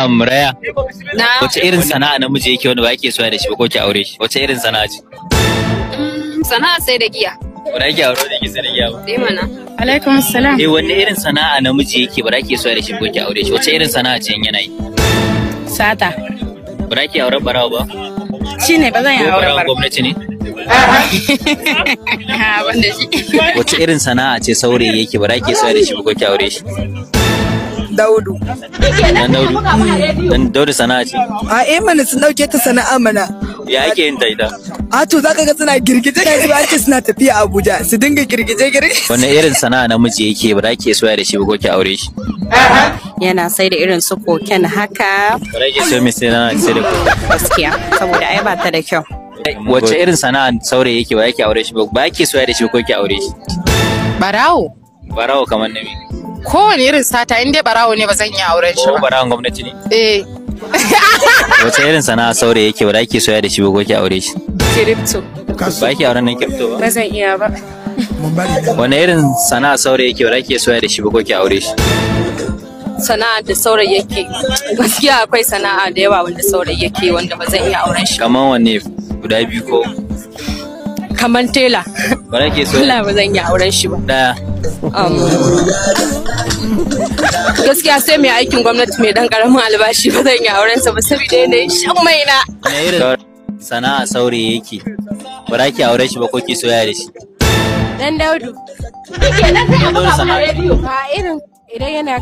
Amraya. Na. Wace irin sana'a namiji yake wanda ba yake so da shi ba ko ki aure shi? Wace irin sana'a ce? Sana'a sai da giya. Ba ki aure da ki sai da giya ba. Dai mana. Alaikum salam. Wanne irin sana'a namiji yake ba yake so da shi ko ki aure shi? Wace irin sana'a ce yana yi? Sata. Ba ki aure barawa ba? Shine ba zan yi aure Barawa ba. gwamnati ne? Ha wanda shi. Wace irin sana'a ce saurayi yake ba yake so da shi ko ki aure shi? Daudu. Dan Daudu. Dan Daudu sana'a ce. A mana sun dauke ta sana'a mana. Ya ake yin ta ita? A to zaka ga suna girgije da su ake suna tafiya Abuja su dinga girgije. Wanne irin sana'a namiji yake ba yake so da shi ko ki aure shi? Yana sai da irin su koken haka. Ba yake so mai sai da ko. Gaskiya saboda ai ba ta da kyau. Wace irin sana'a saurayi yake ba yake aure shi ba yake so da shi ko ki aure shi? Barawo. Barawo kamar na me? Kowane irin sata in dai barawo ne ba zan iya auren shi Ko ba. barawon gwamnati ne? Eh. Wace irin sana'a saurayi yake ba yake so da shi ba ko ki aure shi? Kiripto. Ba yake auren nan kirto ba? Ba zan iya ba. Wane irin sana'a saurayi yake ba yake so da shi ba ko ki aure shi? Sana'a da saurayi yake. Gaskiya akwai sana'a da yawa wanda saurayi yake wanda ba zan iya auren shi. Kaman wanne guda biyu ko? Kaman tela. Ba yake so Allah ba zan iya auren shi ba. daya. Gaskiya sai mai aikin gwamnati mai dan karamin albashi ba zan iya auren sa ba saboda yanayin shan mai na. Wane irin sana'a saurayi yake ba yake aure shi ba ko ki soyayya da shi? Dan Daudu. Dan Daudu sana'a. A irin idan yana